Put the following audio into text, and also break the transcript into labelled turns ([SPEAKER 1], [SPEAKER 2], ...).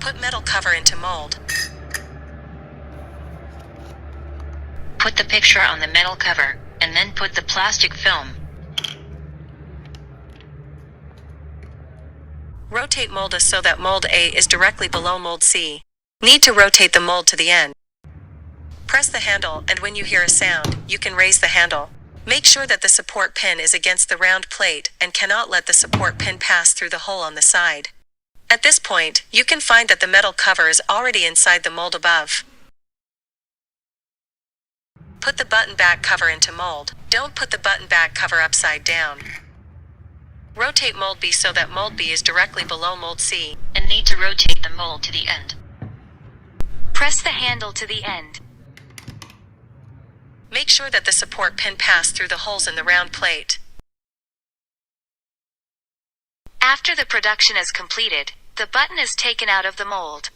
[SPEAKER 1] Put metal cover into mold.
[SPEAKER 2] Put the picture on the metal cover, and then put the plastic film.
[SPEAKER 1] Rotate mold A so that mold A is directly below mold C. Need to rotate the mold to the end. Press the handle, and when you hear a sound, you can raise the handle. Make sure that the support pin is against the round plate and cannot let the support pin pass through the hole on the side. At this point, you can find that the metal cover is already inside the mold above. Put the button back cover into mold. Don't put the button back cover upside down. Rotate mold B so that mold B is directly below mold C.
[SPEAKER 2] And need to rotate the mold to the end.
[SPEAKER 3] Press the handle to the end.
[SPEAKER 1] Make sure that the support pin pass through the holes in the round plate.
[SPEAKER 3] After the production is completed, the button is taken out of the mold.